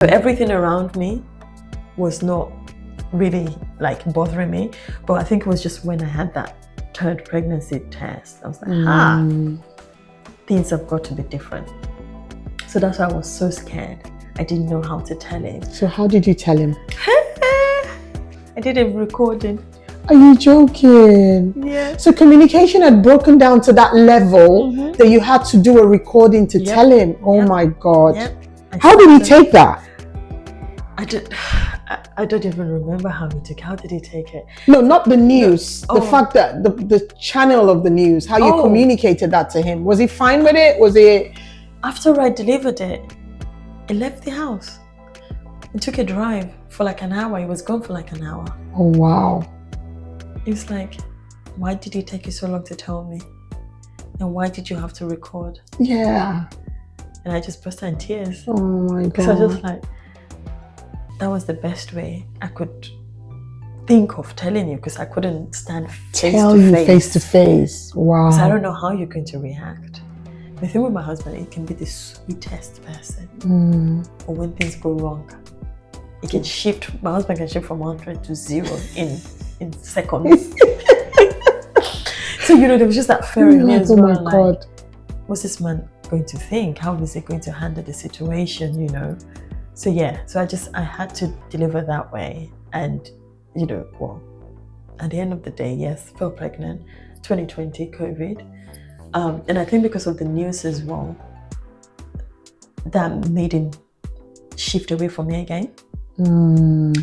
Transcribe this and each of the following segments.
So everything around me was not really like bothering me, but I think it was just when I had that third pregnancy test, I was like, things have got to be different. So that's why I was so scared. I didn't know how to tell him. So how did you tell him? I did a recording. Are you joking? Yeah. So communication had broken down to that level that you had to do a recording to tell him. Oh my God. How did he take that? I don't even remember how he took it. How did he take it? No, not the news. The fact that the channel of the news, how you communicated that to him. Was he fine with it? Was he... After I delivered it, he left the house. He took a drive for like an hour. He was gone for like an hour. Oh, wow. He was like, why did it take you so long to tell me? And why did you have to record? Yeah. And I just burst out in tears. Oh my God. So I was just like, that was the best way I could think of telling you, because I couldn't stand face to face. Wow. Because I don't know how you're going to react. The thing with my husband, he can be the sweetest person. But when things go wrong, he can shift. My husband can shift from 100 to 0 in seconds. So, you know, there was just that fear in me as well. Oh my God. Like, what's this man going to think? How is he going to handle the situation, you know? So yeah, so I had to deliver that way. And, you know, well, at the end of the day, yes, fell pregnant, 2020, COVID. And I think because of the news as well, that made him shift away from me again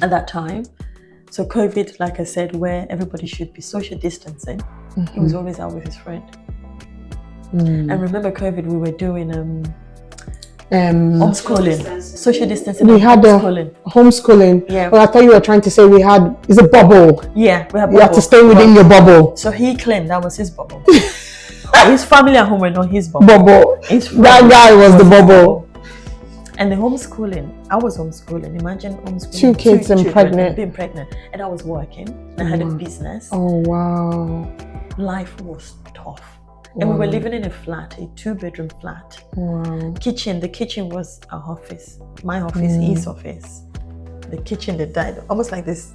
at that time. So COVID, like I said, where everybody should be social distancing, he was always out with his friend. And remember COVID, we were doing homeschooling, social distancing. We had homeschooling. Yeah. Well, I thought you were trying to say we had, it's a bubble. Yeah, we had bubble. You have to stay within your bubble. So he claimed that was his bubble. His family at home were not his bubble. That guy was the bubble. And the homeschooling, I was homeschooling. Imagine homeschooling. Two kids and being pregnant. And I was working. And I had a business. Oh, wow. Life was tough. And we were living in a flat, a 2-bedroom flat. Wow. The kitchen was our office. My office, his office. The kitchen, that died, almost like this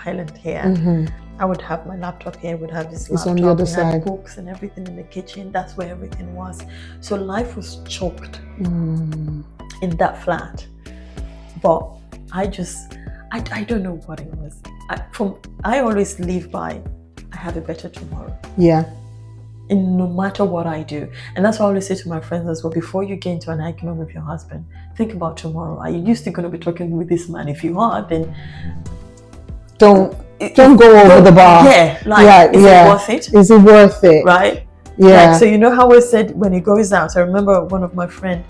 island here. I would have my laptop here, would have this laptop. On the other we side. had books and everything in the kitchen. That's where everything was. So life was choked in that flat. But I don't know what it was. I always live by, I have a better tomorrow. Yeah. And no matter what I do. And that's what I always say to my friends as well, before you get into an argument with your husband, think about tomorrow. Are you still going to be talking with this man? If you are, then don't go over the bar. Yeah, like, is it worth it? Is it worth it? Right? Yeah. Like, so you know how I said when he goes out, I remember one of my friends,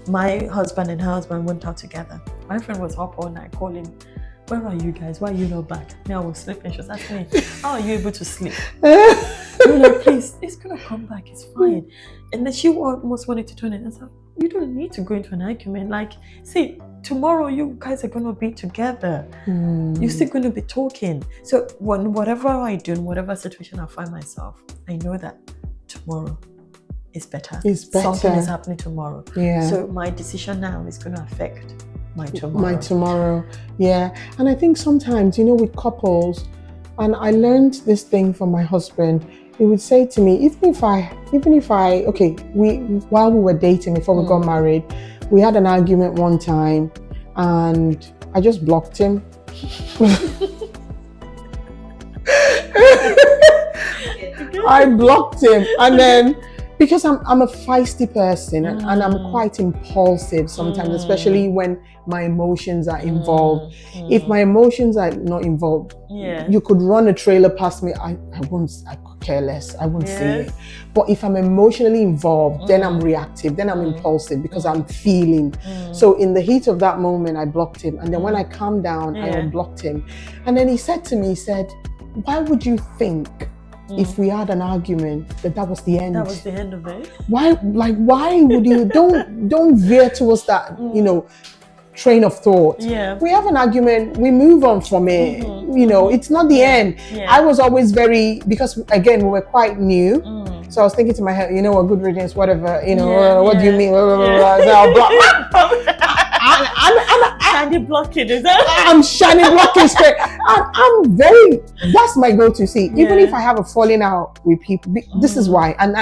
my husband and her husband went out together. My friend was up all night calling, where are you guys? Why are you not back? Me, I was sleeping. She was asking me, how are you able to sleep? I'm like, please, it's gonna come back, it's fine. And then she almost wanted to turn it and said, you don't need to go into an argument. Like, see, tomorrow you guys are gonna be together. You're still gonna be talking. So whatever I do, in whatever situation I find myself, I know that tomorrow is better. Something is happening tomorrow. Yeah. So my decision now is gonna affect my tomorrow. Yeah. And I think sometimes, you know, with couples, and I learned this thing from my husband, he would say to me, even if I, okay, while we were dating before we got married, we had an argument one time and I just blocked him. I blocked him, and then because I'm a feisty person and I'm quite impulsive sometimes, especially when my emotions are involved. If my emotions are not involved, you could run a trailer past me, I could care less, I won't see it. But if I'm emotionally involved, then I'm reactive, then I'm impulsive because I'm feeling. So in the heat of that moment, I blocked him. And then when I calmed down, I unblocked him. And then he said to me, why would you think if we had an argument that was the end? That was the end of it. Why would you don't veer towards that, you know, train of thought. Yeah. We have an argument, we move on from it. You know, it's not the end. I was always because again, we were quite new. So I was thinking to my head, you know what, good riddance, whatever, you know, what do you mean? So I Shiny blocking, is that? I'm shiny blocking straight. I'm very. That's my go-to. See, even if I have a falling out with people, this is why. And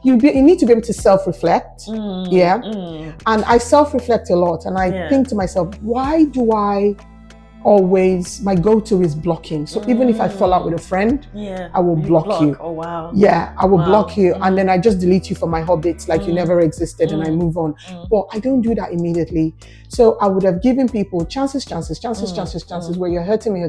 you need to be able to self-reflect. And I self-reflect a lot, and I think to myself, why do I always, my go-to is blocking. So even if I fall out with a friend, I will block you. Oh wow. Yeah, I will block you, and then I just delete you from my habits, like you never existed, and I move on. But I don't do that immediately. So I would have given people chances where you're hurting me,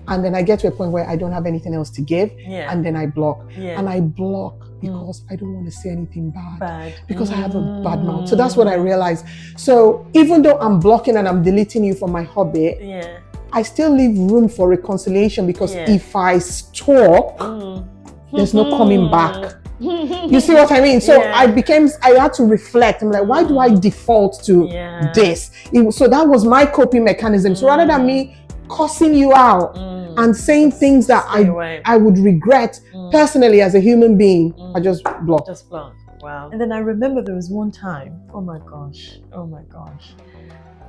and then I get to a point where I don't have anything else to give, and then I block. And I block because I don't want to say anything bad. Because I have a bad mouth. So that's what I realized. So even though I'm blocking and I'm deleting you from my hobby, I still leave room for reconciliation, because if I stop, there's no coming back. You see what I mean? So I had to reflect. I'm like, why do I default to this? So that was my coping mechanism. So rather than me cussing you out and saying things that I would regret personally as a human being, I just block. Wow. And then I remember there was one time, oh my gosh,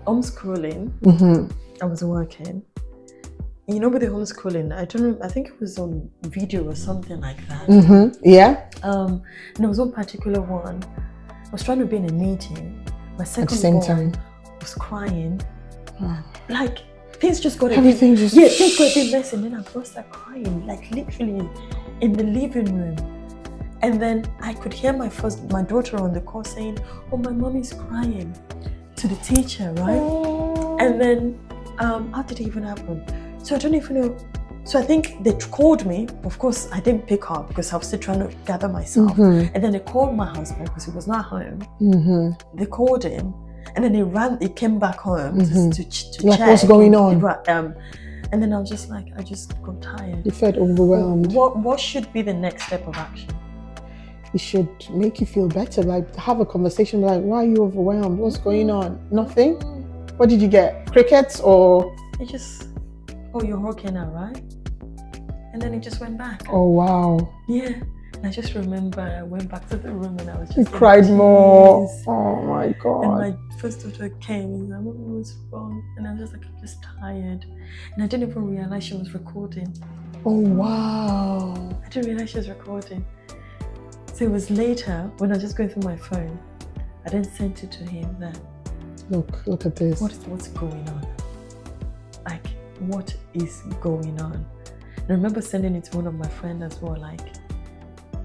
homeschooling. I was working. You know, with the homeschooling, I don't know, I think it was on video or something like that. And there was one particular one. I was trying to be in a meeting. My second born was crying. Like, things just got things got a bit messy, and then I burst out crying, like literally in the living room. And then I could hear my daughter on the call saying, "Oh, my mommy's crying," to the teacher, right? And then, how did it even happen? So I don't even know. So I think they called me. Of course, I didn't pick up because I was still trying to gather myself. And then they called my husband because he was not home. They called him, and then he came back home to like, check. What's going on? And then I was just like, I just got tired. You felt overwhelmed. What should be the next step of action? It should make you feel better. Like, have a conversation. Like, why are you overwhelmed? What's going on? Nothing. What did you get? Crickets or? It just. Oh, you're okay now, right? And then it just went back. Oh, wow. Yeah. And I just remember I went back to the room and I was just... You cried more. Oh, my God. And my first daughter came and I was like, what's wrong? And I was just like, I'm just tired. And I didn't even realize she was recording. Oh, wow. I didn't realize she was recording. So it was later when I was just going through my phone. I then sent it to him that... Look at this. What's going on? Like... what is going on? And I remember sending it to one of my friends as well, like,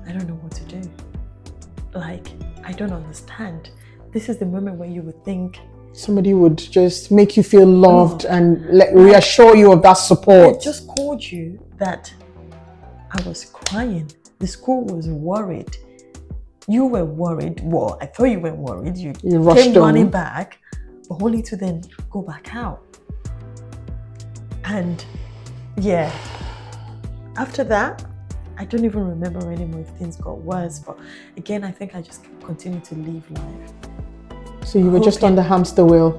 I don't know what to do. Like, I don't understand. This is the moment where you would think somebody would just make you feel loved and reassure you of that support. I just called you that I was crying. The school was worried. You were worried. Well, I thought you were worried. You came running back, but only to then go back out. And yeah, after that, I don't even remember anymore if things got worse. But again, I think I just continued to live life. So you were just on the hamster wheel,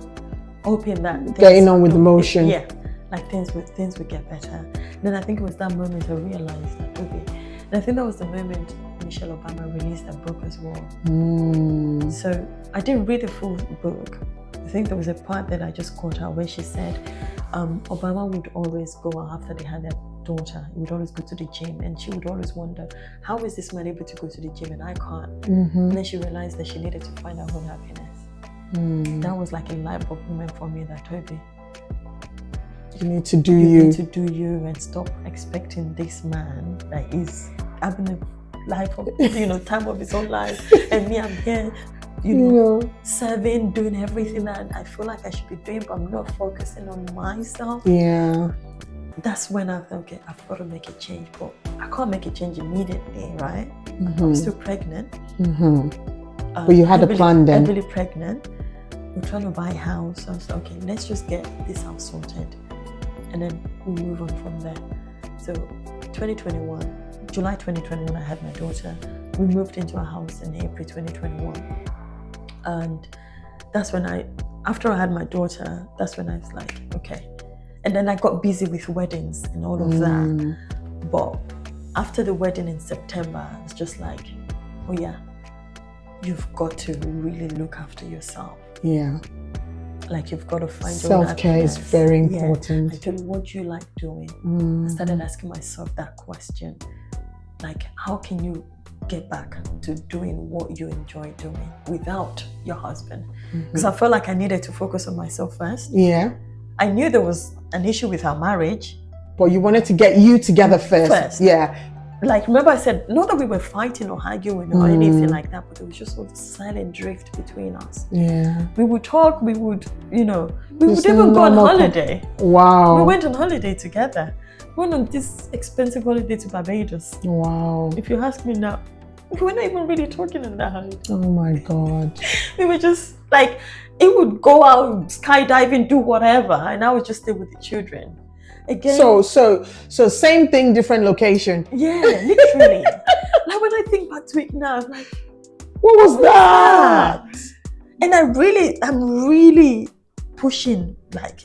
hoping that getting on with the motion. Yeah, like things would get better. And then I think it was that moment I realized that Tobi. And I think that was the moment Michelle Obama released that book as well. So I didn't read the full book. I think there was a part that I just caught her where she said Obama would always go out after they had their daughter. He would always go to the gym, and she would always wonder, how is this man able to go to the gym and I can't? And then she realized that she needed to find her own happiness. That was like a light bulb moment for me, that Tobi, you need to do you. Need to do you and stop expecting this man that is having the life of, time of his own life, and me, I'm here. Serving, doing everything that I feel like I should be doing, but I'm not focusing on myself. Yeah. That's when I thought, okay, I've got to make a change, but I can't make a change immediately, right? I'm still pregnant. But you had a plan then. Heavily pregnant. We're trying to buy a house. So I was like, okay, let's just get this house sorted, and then we'll move on from there. So July 2021, I had my daughter. We moved into a house in April 2021. And that's when after I had my daughter, that's when I was like, okay. And then I got busy with weddings and all of that. But after the wedding in September, it's just like, oh yeah, you've got to really look after yourself. Yeah. Like you've got to find your own Self-care is happiness. very Yeah. important. I told you, what do you like doing? I started asking myself that question. Like, how can you get back to doing what you enjoy doing without your husband? Because I felt like I needed to focus on myself first. Yeah. I knew there was an issue with our marriage. But you wanted to get you together first. Yeah. Like, remember I said, not that we were fighting or arguing or anything like that, but there was just all the silent drift between us. Yeah. We would talk, we would, we would even go on holiday. Wow. We went on holiday together. We went on this expensive holiday to Barbados. Wow. If you ask me now, we were not even really talking on that holiday. Oh my God. We were just like, it would go out, skydiving, do whatever, and I would just stay with the children. Again. So same thing, different location. Yeah, literally. Like when I think back to it now, I'm like, what was that? And I'm really pushing, like,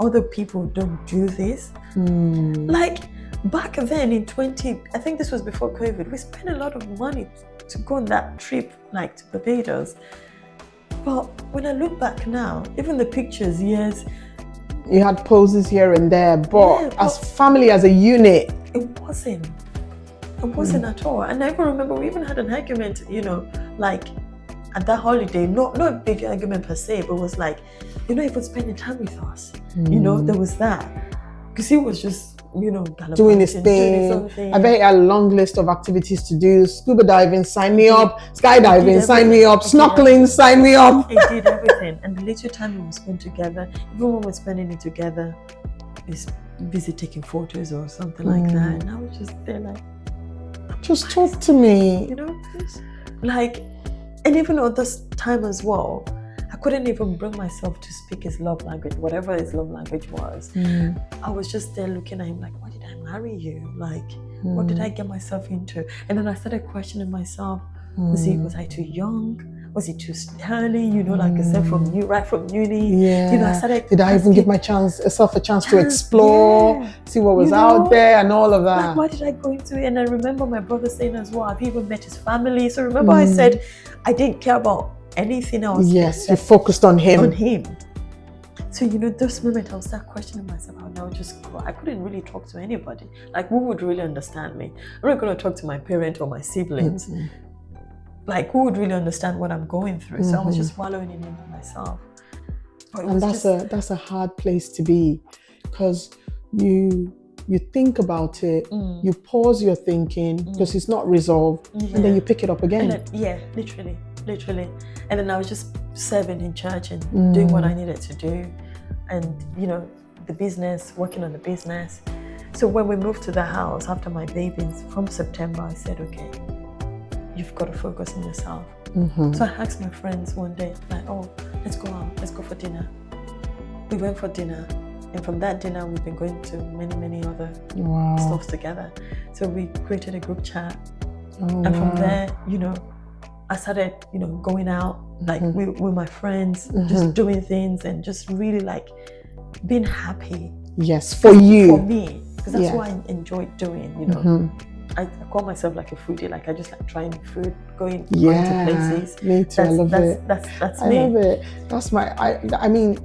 other people don't do this. Like back then in I think this was before COVID, we spent a lot of money to go on that trip, like to Barbados. But when I look back now, even the pictures, yes, you had poses here and there, but as family, as a unit, it wasn't at all. And I even remember we even had an argument, like at that holiday, not a big argument per se, but it was like, you're not even spending time with us. There was that. Because he was just, doing his thing. I bet he had a long list of activities to do. Scuba diving, sign me up. Skydiving, sign me up. Snorkeling, sign me up. He did everything. And the little time we spent together, even when we're spending it together, he's busy taking photos or something like that. And I was just there like, just talk to me. Like, and even at this time as well, I couldn't even bring myself to speak his love language, whatever his love language was. I was just there looking at him like, why did I marry you? Like, what did I get myself into? And then I started questioning myself. Was I too young? Was it too early? Like I said, right from uni. Yeah. I started. Did I even give myself a chance to explore, see what was out there, and all of that? Like, why did I go into it? And I remember my brother saying as well, I've even met his family. So remember, I said I didn't care about anything else. Yes, you focused on him. So those moments I would start questioning myself, and I would just go. I couldn't really talk to anybody. Like, who would really understand me? I'm not going to talk to my parent or my siblings. Like, who would really understand what I'm going through? So I was just wallowing in it myself. And that's a hard place to be, because you think about it, you pause your thinking because it's not resolved, and then you pick it up again. Literally. And then I was just serving in church and doing what I needed to do, and the business, working on the business. So when we moved to the house after my babies from September, I said, okay, you've got to focus on yourself. So I asked my friends one day, like, oh, let's go out, let's go for dinner. We went for dinner, and from that dinner we've been going to many other stops together. So we created a group chat, and from there, I started, going out like with my friends, just doing things and just really like being happy. Yes, for you. For me, because that's what I enjoyed doing, I call myself like a foodie. Like, I just like trying food, going to places. Me too. I love it. That's I me. love it. That's I mean,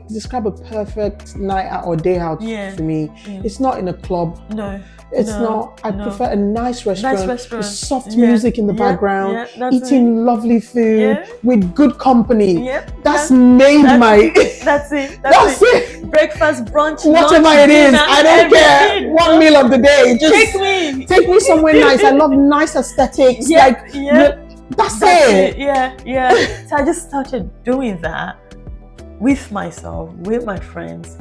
describe a perfect night out or day out for me. It's not in a club. No. It's not. I prefer a nice restaurant with soft Yeah. music in the background, that's eating lovely food with good company. Yep. That's my. That's it. That's it. Breakfast, brunch, whatever lunch, it is, dinner, I don't care. everything. One meal of the day. Just Take me somewhere nice. I love nice aesthetics. That's it. Yeah. So I just started doing that with myself, with my friends.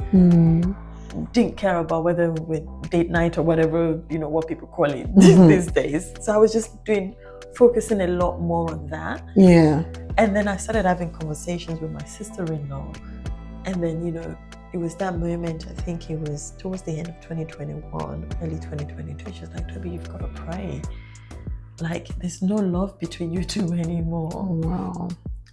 Didn't care about whether we date night or whatever, what people call it these days. So I was just focusing a lot more on that. Yeah. And then I started having conversations with my sister-in-law. And then, it was that moment, I think it was towards the end of 2021, early 2022. She was like, Tobi, you've got to pray. Like, there's no love between you two anymore. Oh, wow.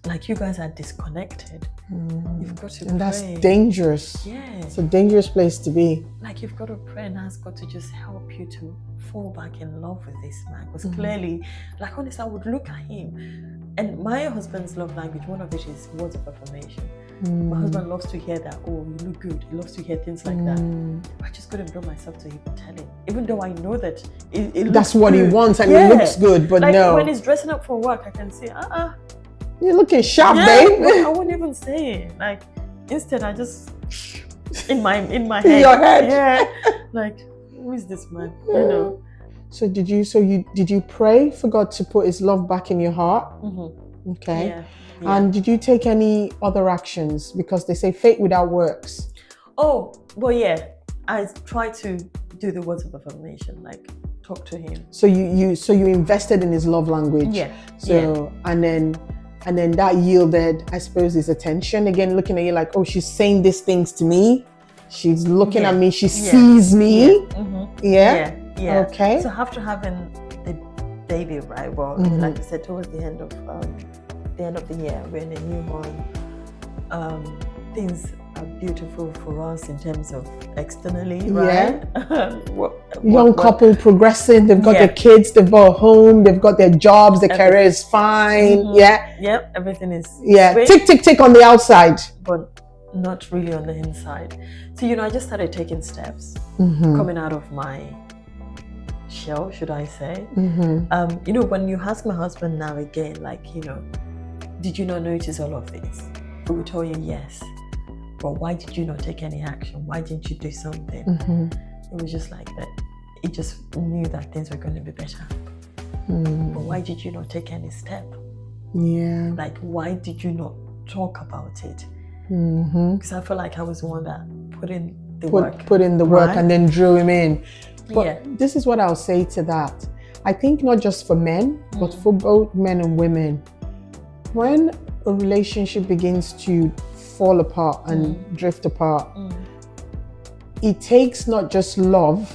Like, you guys are disconnected. You've got to pray. And that's dangerous. Yeah. It's a dangerous place to be. Like, you've got to pray and ask God to just help you to fall back in love with this man. Because clearly, like, honestly, I would look at him. And my husband's love language, one of it is words of affirmation. My husband loves to hear that, oh, you look good. He loves to hear things like that. I just couldn't bring myself to even tell him, even though I know that it That's looks what good. he wants, and it looks good, but like no. when he's dressing up for work, I can say, You're looking sharp, yeah, babe. but I won't even say it. Like, instead, I just in my head. In your head. Yeah. Like, who is this man? You know. So did you pray for God to put His love back in your heart? Okay. Yeah. And did you take any other actions? Because they say faith without works. Oh, well, yeah. I try to do the words of affirmation, like talk to him. So you invested in his love language. Yeah. So and then that yielded, I suppose, his attention. Again, looking at you like, oh, she's saying these things to me. She's looking at me. She sees me. Yeah. Okay. So after having the baby, right? Well, like I said, towards the end of the year, we're in a new home. Things are beautiful for us in terms of externally, right? Young couple progressing. They've got their kids. They've got a home. They've got their jobs. Their career is fine. Yep. Everything is sweet. Tick on the outside, but not really on the inside. So I just started taking steps, coming out of my shell, should I say? When you ask my husband now again, like, did you not notice all of this? He will tell you yes. But why did you not take any action? Why didn't you do something? It was just like that. He just knew that things were going to be better. But why did you not take any step? Yeah. Like, why did you not talk about it? Because I feel like I was the one that put in the work and then drew him in. But this is what I'll say to that. I think not just for men, but for both men and women. When a relationship begins to fall apart and drift apart, it takes not just love,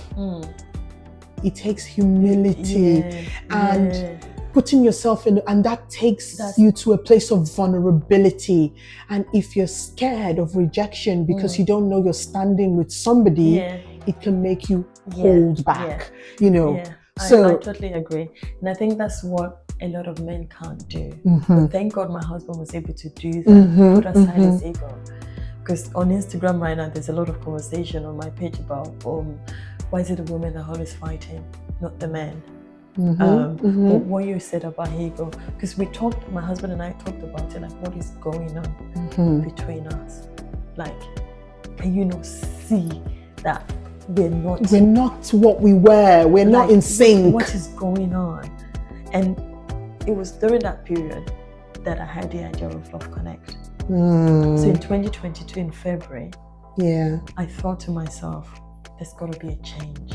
it takes humility and putting yourself in, and that takes you to a place of vulnerability. And if you're scared of rejection because you don't know you're standing with somebody, it can make you hold back, So I totally agree. And I think that's what a lot of men can't do. But thank God my husband was able to do that, put aside his ego. Because on Instagram right now, there's a lot of conversation on my page about why is it the women that are always fighting, not the men? But what you said about ego, because my husband and I talked about it, like what is going on between us? Like, can you not see that we're not what we were, we're not in sync? What is going on? And it was during that period that I had the idea of Love Connect. So in 2022, in February, I thought to myself, there's got to be a change.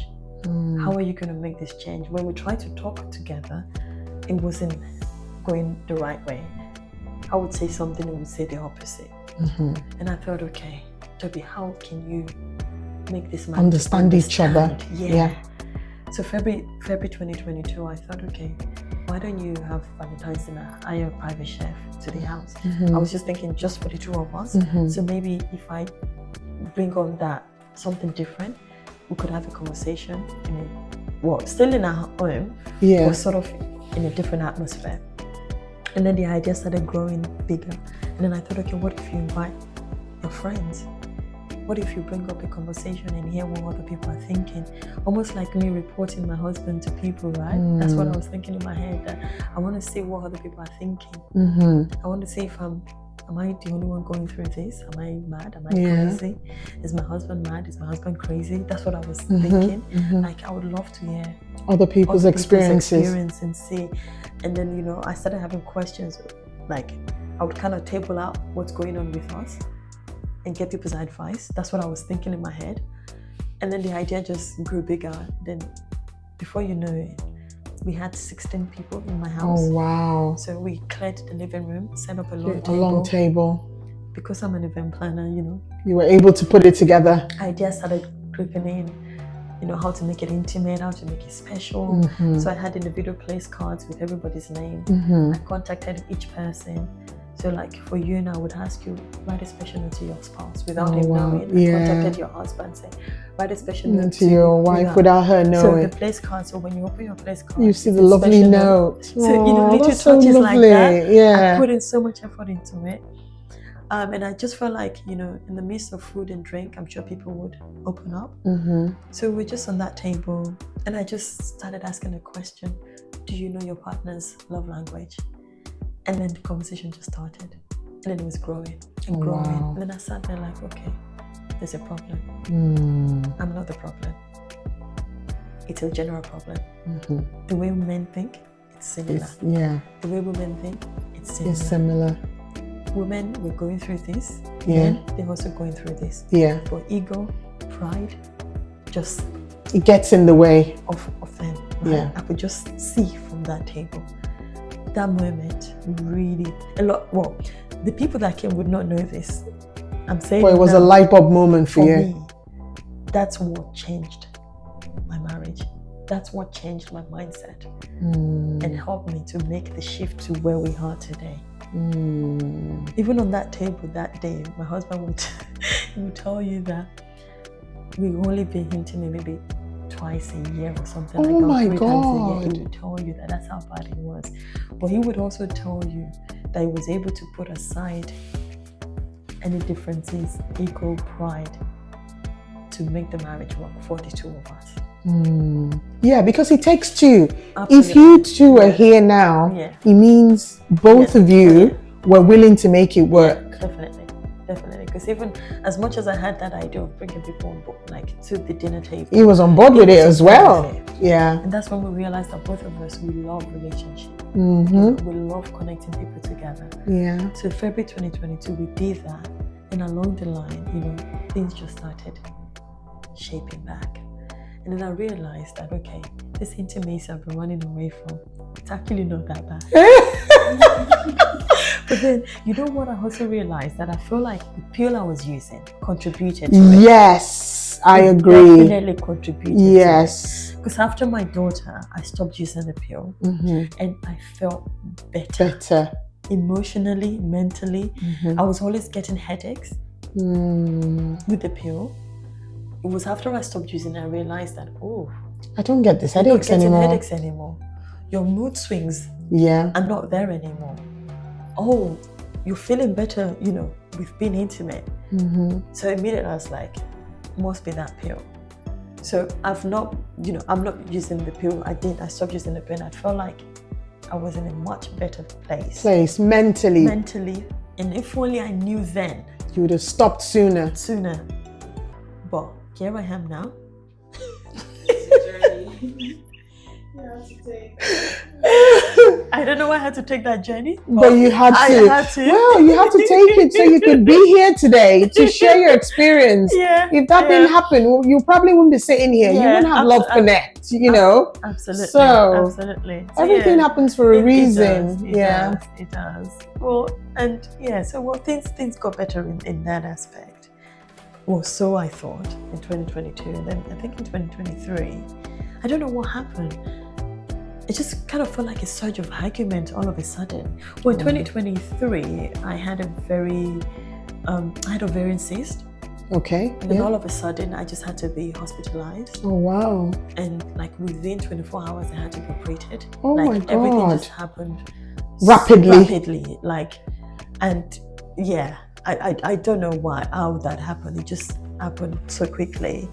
How are you going to make this change? When we tried to talk together, it wasn't going the right way. I would say something, and would say the opposite. And I thought, okay, Tobi, how can you make this man understand each other? So February 2022, I thought, okay, why don't you have Valentine's dinner, hire a private chef to the house? I was just thinking just for the two of us. So maybe if I bring on that something different, we could have a conversation still in our home, but sort of in a different atmosphere. And then the idea started growing bigger. And then I thought, okay, what if you invite your friends? What if you bring up a conversation and hear what other people are thinking? Almost like me reporting my husband to people, right? That's what I was thinking in my head. That I want to see what other people are thinking. I want to see if am I the only one going through this? Am I mad? Am I crazy? Is my husband mad? Is my husband crazy? That's what I was thinking. Like, I would love to hear other people's experiences and see. And then, I started having questions. Like, I would kind of table out what's going on with us and get people's advice. That's what I was thinking in my head. And then the idea just grew bigger. Then before you know it, we had 16 people in my house. Oh, wow. So we cleared the living room, set up a long table. Because I'm an event planner, You were able to put it together. Ideas started creeping in, how to make it intimate, how to make it special. So I had individual place cards with everybody's name. I contacted each person. So like for you and I would ask you, write a special note to your spouse without Oh, him wow. knowing. I Yeah. contacted your husband, say, write a special note To your wife without her So knowing. the place card, so when you open your place card, You see it's the a lovely special note. So you know, Aw, little that's so touches lovely. like that. Yeah. I put in so much effort into it. And I just felt like, you know, in the midst of food and drink, I'm sure people would open up. Mm-hmm. So we're just on that table, and I just started asking a question: do you know your partner's love language? And then the conversation just started, and then it was growing and growing. Wow. And then I sat there like, okay, there's a problem. I'm not the problem. It's a general problem. Mm-hmm. The way men think, it's similar. Yeah. The way women think, it's similar. It's similar. Women, we're going through this. Yeah. Men, they're also going through this. Yeah. But ego, pride, just It gets in the way. of them. Right? Yeah. I could just see from that table. That moment really the people that came would not know this. I'm saying But it was now, a light bulb moment for you. me, that's what changed my marriage. That's what changed my mindset and helped me to make the shift to where we are today. Even on that table that day, my husband would tell you that we only been intimate maybe twice a year or something like that. Oh my 3 times a year. God. He would tell you that that's how bad it was. But he would also tell you that he was able to put aside any differences, ego, pride, to make the marriage work for the two of us. Yeah, because it takes two. Absolutely. If you two are here now, it means both of you were willing to make it work. Definitely. Because even as much as I had that idea of bringing people on board, like to the dinner table, He was on board with it as well. Yeah. And that's when we realized that both of us, we love relationship. Mm-hmm. We love connecting people together. Yeah. So February 2022, we did that. And along the line, you know, things just started shaping back. And then I realized that, okay, this intimacy I've been running away from, it's actually not that bad. But then, you know what I also realized? That I feel like the pill I was using contributed to it. Yes, I agree. Definitely contributed Yes. to it. Because after my daughter, I stopped using the pill. And I felt better. Emotionally, mentally. I was always getting headaches with the pill. It was after I stopped using it, I realized that, I don't get these headaches anymore. Your mood swings are not there anymore. You're feeling better, you know, with being intimate. So immediately I was like, must be that pill. So I'm not using the pill. I stopped using the pill. I felt like I was in a much better place. Mentally. And if only I knew then, you would have stopped sooner. But here I am now. I don't know why I had to take that journey. But you had to. Well, you had to take it so you could be here today to share your experience. If that didn't happen, you probably wouldn't be sitting here. You wouldn't have Love Connect, you know? Absolutely. So, absolutely. So, everything happens for a reason. It does. Well, and things got better in that aspect. Well, so I thought in 2022, and then I think in 2023, I don't know what happened. It just kind of felt like a surge of argument all of a sudden. Well, in 2023, I had a very ovarian cyst. Okay. And then all of a sudden, I just had to be hospitalized. Oh, wow. And like within 24 hours, I had to be operated. Oh, like, my God. Everything just happened rapidly. I don't know how that happened. It just happened so quickly.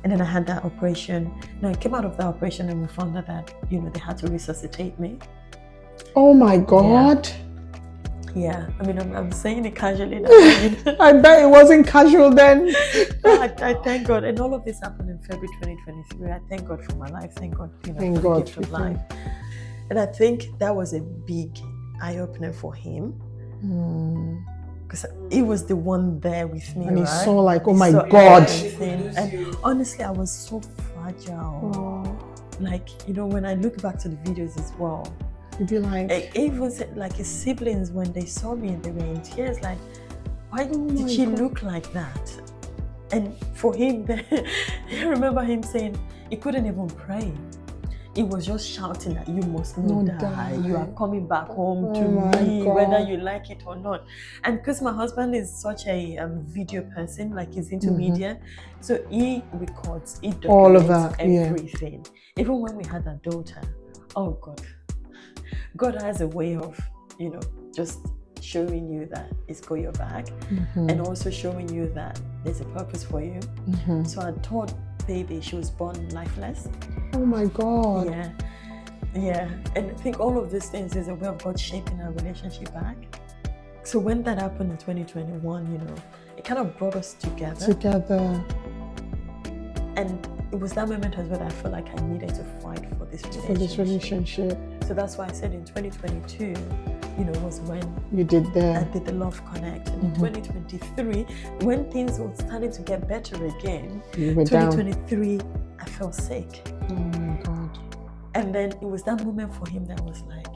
And then I had that operation. Now I came out of that operation and we found out that, you know, they had to resuscitate me. Oh my God. Yeah. I mean, I'm saying it casually now. I bet it wasn't casual then. I thank God. And all of this happened in February 2023. I thank God for my life. Thank God, you know, for the gift of life. And I think that was a big eye-opener for him. Because he was the one there with me, and he right? saw like, oh my God. And honestly, I was so fragile. Like, you know, when I look back to the videos as well, you'd be like, even like his siblings, when they saw me and they were in tears, like, why did she look like that? And for him, I remember him saying he couldn't even pray. it was just shouting that you must not Not die. die. You are coming back home to my me, God. whether you like it or not. And because my husband is such a video person, like he's into media, so he records, he documents All of that, everything. Even when we had a daughter, oh God, God has a way of, you know, just showing you that it's got your back, and also showing you that there's a purpose for you. So I thought baby, she was born lifeless. Oh my God. Yeah. And I think all of these things is a way of God shaping our relationship back. So when that happened in 2021, you know, it kind of brought us together. And it was that moment as well that I felt like I needed to fight for this relationship. So that's why I said in 2022, you know, was when you did I did the Love Connect. And in 2023, when things were starting to get better again, you were 2023, down. I felt sick. Oh my God. And then it was that moment for him that was like,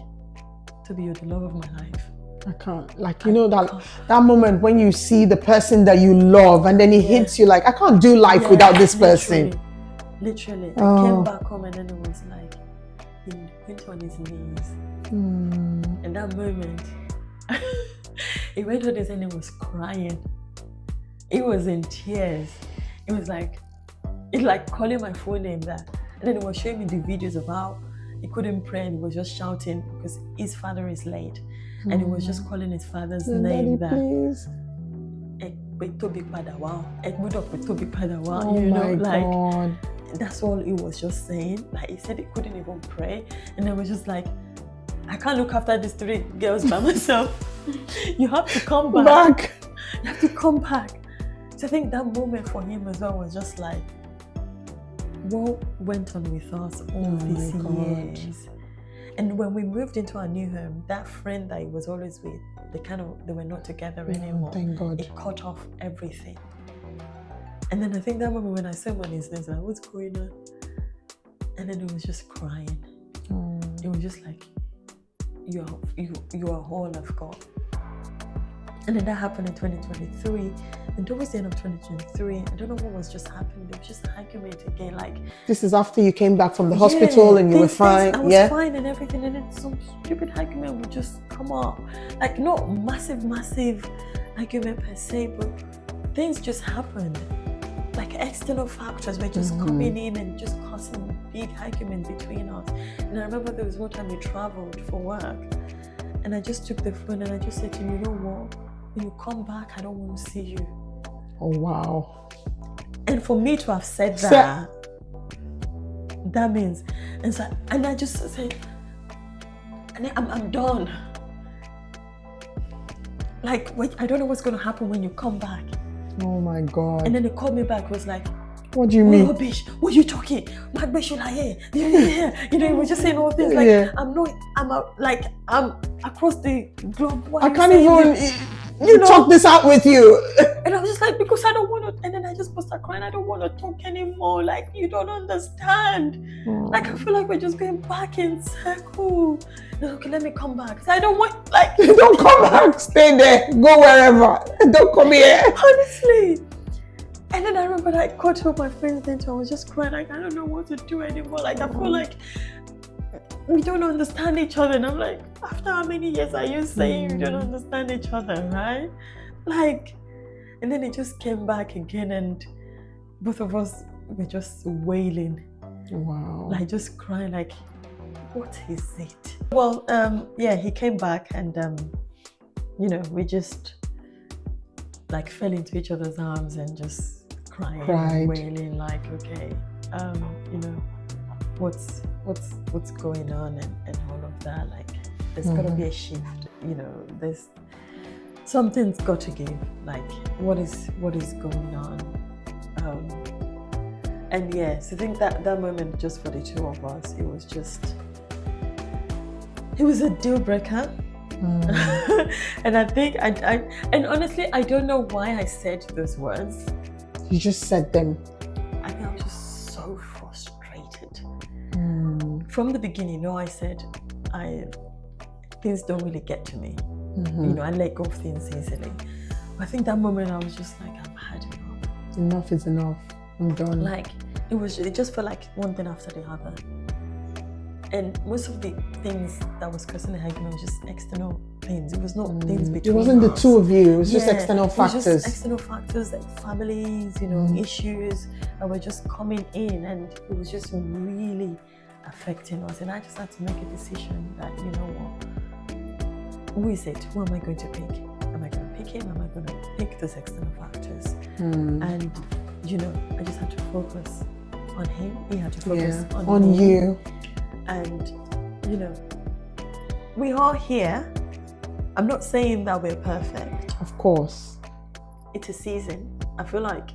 Tobi, you're the love of my life. I can't, like, you know, that moment when you see the person that you love and then it hits you like, I can't do life without this person. Literally. I came back home and then it was like, he went on his knees. And that moment, he went on his knees and he was crying. He was in tears. It was like, it's like calling my full name that. And then he was showing me the videos of how he couldn't pray and he was just shouting because his father is late. And he was just calling his father's name that. Please. Tobi Padawa. Tobi Padawa. Oh, you know, my like God. That's all he was just saying. Like he said he couldn't even pray. And I was just like, I can't look after these 3 girls by myself. You have to come back. You have to come back. So I think that moment for him as well was just like, what went on with us all these years? And when we moved into our new home, that friend that he was always with, they were not together anymore. Thank God. It cut off everything. And then I think that moment when I saw him on his knees, like, what's going on? And then he was just crying. It was just like, you are all I've got. And then that happened in 2023. And towards the end of 2023, I don't know what was just happening. There was just an argument again. Like, this is after you came back from the hospital and you were fine. I was fine and everything. And then some stupid argument would just come up. Like, not massive argument per se, but things just happened. Like external factors were just coming in and just causing big argument between us. And I remember there was one time we traveled for work. And I just took the phone and I just said to him, you know what? When you come back, I don't want to see you. Oh, wow. And for me to have said that, that means, and I just said, I'm done. Like, wait, I don't know what's going to happen when you come back. Oh my God. And then he called me back, was like, what do you mean? Rubbish, what are you talking? My bitch, yeah. You know, he was just saying all things like, I'm across the globe. I can't even talk this out with you. And I was just like, because I don't want to, and then I just started crying, I don't want to talk anymore. Like, you don't understand. Like, I feel like we're just going back in circle. Okay, let me come back. So I don't want, like. Don't come back, stay there, go wherever. Don't come here. Honestly. And then I remember I caught up my friends then, so I was just crying, like, I don't know what to do anymore. Like, I feel like we don't understand each other. And I'm like, after how many years are you saying you don't understand each other, right? Like, and then it just came back again and both of us were just wailing. Wow. Like, just crying, like, what is it? Well, he came back and, you know, we just, like, fell into each other's arms and just cried. And wailing, like, okay, you know, what's going on and all of that. Like, there's gotta be a shift, you know, there's something's got to give. Like, what is going on? And yes, I think that moment just for the two of us, it was a deal breaker. And I think and honestly, I don't know why I said those words. You just said them. I think I was just so frustrated. From the beginning, you know, I said things don't really get to me. You know, I let go of things easily. But I think that moment I was just like, I've had enough. Enough is enough. I'm done. Like, it just felt like one thing after the other. And most of the things that was causing the argument was just external things. It was not things between us. It wasn't the two of you. It was just external factors. It was just external factors like families, issues that were just coming in, and it was just really affecting us. And I just had to make a decision that, you know what, who is it? Who am I going to pick? Am I going to pick him? Am I going to pick those external factors? And, I just had to focus on him. He had to focus on me. You. And, we are here. I'm not saying that we're perfect. Of course. It's a season. I feel like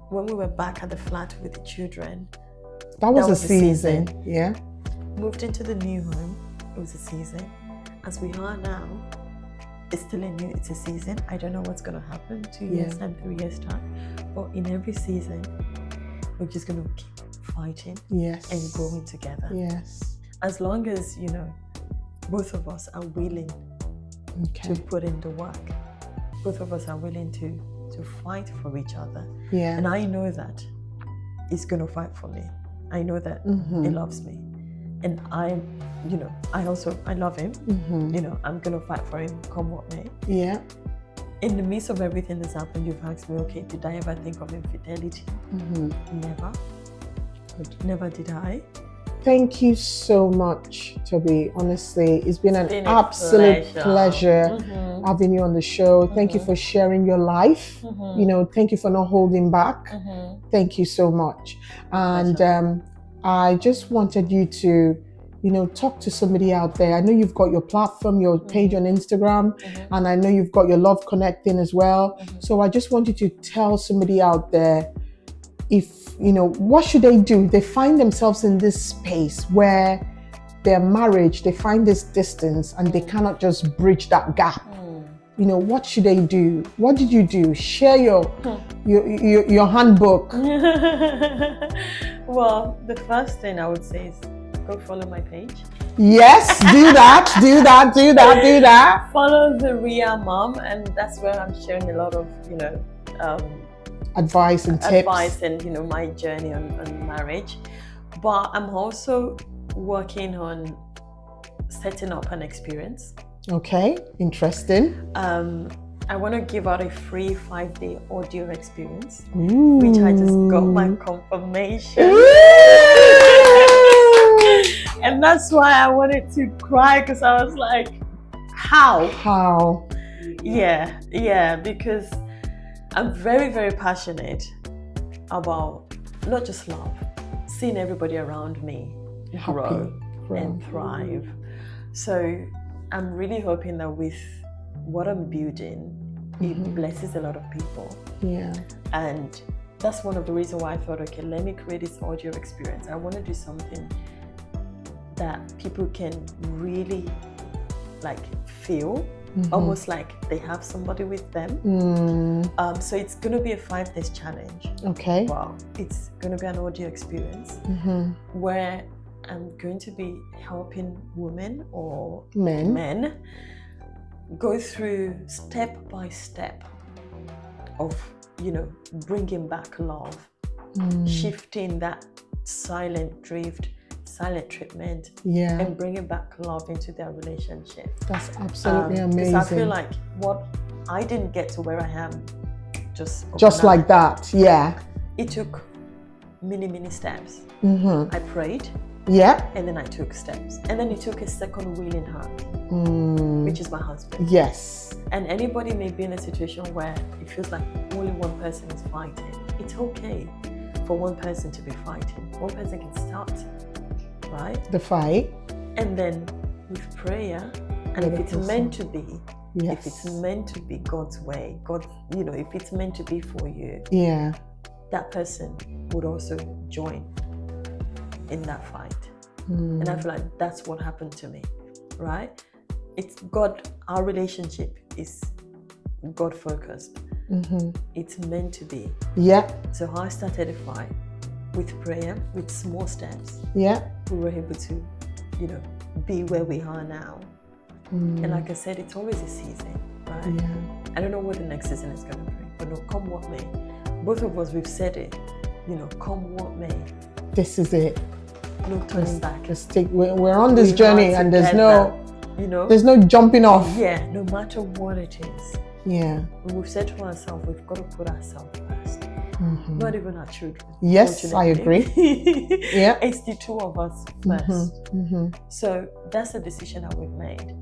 when we were back at the flat with the children, that was a season. Yeah. Moved into the new home, it was a season. As we are now, it's still it's a season. I don't know what's going to happen 2 years time, 3 years time. But in every season, we're just going to keep fighting and growing together. Yes. As long as, both of us are willing to put in the work. Both of us are willing to fight for each other. Yeah. And I know that he's going to fight for me. I know that he loves me. And I love him. I'm going to fight for him come what may. Yeah. In the midst of everything that's happened, you've asked me, okay, did I ever think of infidelity? Never. Good. Never did I. Thank you so much, Tobi. Honestly, it's been an absolute pleasure having you on the show. Thank you for sharing your life. Thank you for not holding back. Thank you so much. And I just wanted you to, talk to somebody out there. I know you've got your platform, your page on Instagram, and I know you've got your Love Connecting as well. So I just wanted to tell somebody out there, if, what should they do? They find themselves in this space where their marriage, they find this distance and they cannot just bridge that gap. What should they do? What did you do? Share your handbook. Well, the first thing I would say is go follow my page. Yes, do that. Follow the Real Mom, and that's where I'm sharing a lot of, advice and tips. My journey on marriage. But I'm also working on setting up an experience. Okay, interesting. I want to give out a free 5-day audio experience, which I just got my confirmation. And that's why I wanted to cry, because I was like, how? Yeah, because I'm very, very passionate about not just love, seeing everybody around me grow and thrive. So I'm really hoping that with what I'm building, it blesses a lot of people. Yeah. And that's one of the reasons why I thought, okay, let me create this audio experience. I want to do something that people can really feel, almost like they have somebody with them. So it's going to be a 5 days challenge. Okay. Wow. It's going to be an audio experience where I'm going to be helping women or men go through step by step of, bringing back love, shifting that silent treatment, and bringing back love into their relationship. That's absolutely amazing. Because I feel like what I didn't get to where I am just like that. Yeah. It took many steps. I prayed. Yeah. And then I took steps. And then it took a second willing hand, which is my husband. Yes. And anybody may be in a situation where it feels like only one person is fighting. It's okay for one person to be fighting. One person can start, right? The fight. And then with prayer, and if it's meant to be, if it's meant to be God's way, if it's meant to be for you, that person would also join in that fight. And I feel like that's what happened to me, right? It's God, our relationship is God focused. It's meant to be. Yeah. So I started a fight with prayer, with small steps. Yeah. We were able to, be where we are now. And like I said, it's always a season, right? Yeah. I don't know what the next season is going to bring, but no, come what may. Both of us, we've said it, come what may. This is it. no turning back. We're on this journey, and there's no, you know, there's no jumping off. Yeah, no matter what it is. Yeah. We've said to ourselves, we've got to put ourselves first. Not even our children. Yes, I agree. Yeah. It's the two of us first. So that's a decision that we've made.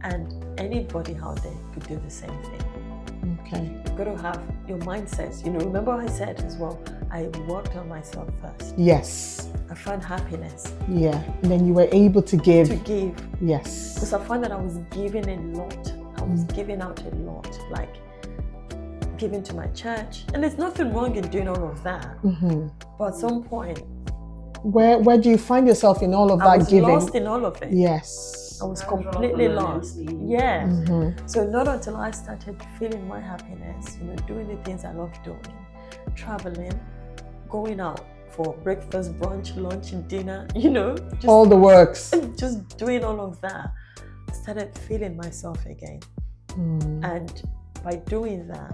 And anybody out there could do the same thing. Okay. You've got to have your mindsets. You know, remember I said as well, I worked on myself first. Yes. I found happiness. Yeah. And then you were able to give. To give. Yes. Because I found that I was giving a lot. I was giving out a lot. Like giving to my church. And there's nothing wrong in doing all of that. But at some point, where do you find yourself in all of that giving? I was lost in all of it. Yes. I was completely lost. Yeah. So not until I started feeling my happiness, you know, doing the things I love doing, traveling, going out for breakfast, brunch, lunch, and dinner, you know, just, all the works. Just doing all of that, I started feeling myself again. And by doing that,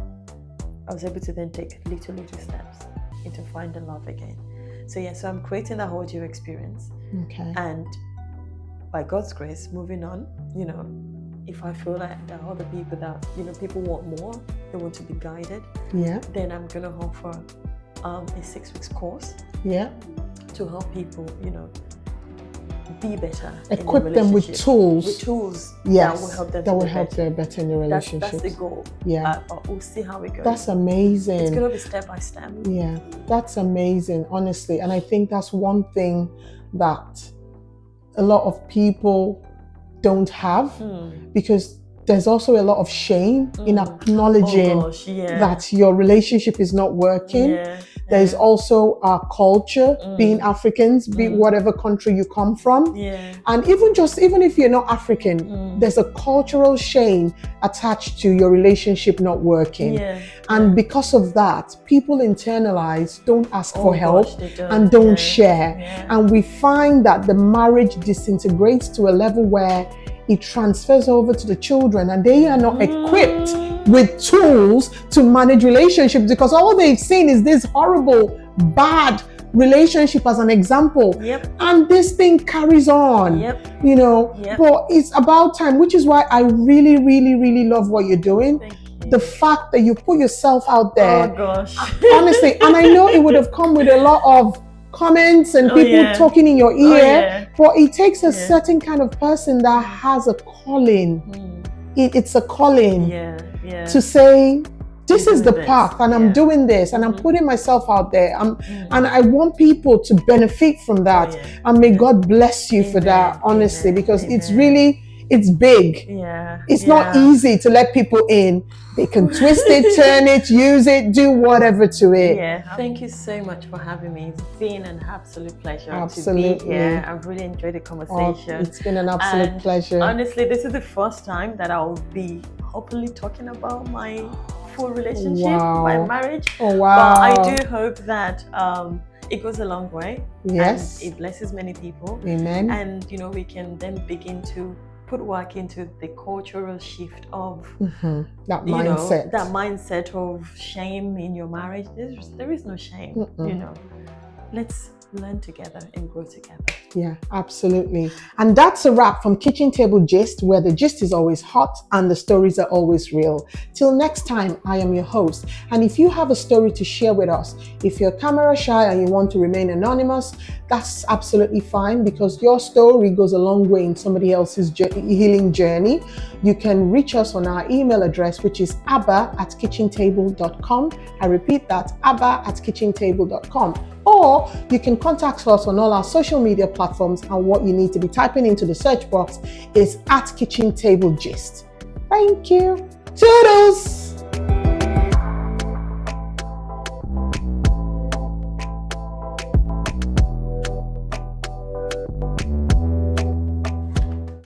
I was able to then take little steps into finding love again. So yeah, so I'm creating that audio experience. Okay. And by God's grace, moving on, you know, if I feel like there are other people that, you know, people want more, they want to be guided, then I'm going to offer a 6 weeks course to help people, you know, be better. Equip them with tools. With tools that will help them better in the relationship. That's the goal. Yeah. We'll see how it goes. That's amazing. It's going to be step by step. Yeah, that's amazing, honestly. And I think that's one thing that a lot of people don't have, because there's also a lot of shame in acknowledging that your relationship is not working. There's also our culture, being Africans, be whatever country you come from. And even if you're not African, there's a cultural shame attached to your relationship not working. And because of that, people internalize, don't ask for help, and don't share. And we find that the marriage disintegrates to a level where it transfers over to the children, and they are not equipped with tools to manage relationships, because all they've seen is this horrible, bad relationship as an example. And this thing carries on, you know. But it's about time, which is why I really, really, really love what you're doing. The fact that you put yourself out there, honestly, and I know it would have come with a lot of comments and people talking in your ear, but it takes a certain kind of person that has a calling. It's a calling to say, this is the path, and I'm doing this, and I'm putting myself out there, and I want people to benefit from that. And may God bless you for that, honestly, because it's really, it's big. It's not easy to let people in. They can twist it, turn it, use it, do whatever to it. Thank you so much for having me. It's been an absolute pleasure to be here. I've really enjoyed the conversation. It's been an absolute pleasure. Honestly, this is the first time that I'll be openly talking about my full relationship, my marriage. But I do hope that it goes a long way. Yes. And it blesses many people. Amen. And, you know, we can then begin to put work into the cultural shift of that mindset. That mindset of shame in your marriage. There is no shame. You know, let's learn together and grow together. Yeah, absolutely. And that's a wrap from Kitchen Table Gist, where the gist is always hot and the stories are always real. Till next time, I am your host. And if you have a story to share with us, if you're camera shy and you want to remain anonymous, that's absolutely fine, because your story goes a long way in somebody else's healing journey. You can reach us on our email address, which is abba@kitchentable.com. I repeat that, abba@kitchentable.com. Or you can contact us on all our social media platforms, and what you need to be typing into the search box is @Kitchen Table Gist. Thank you. Toodles!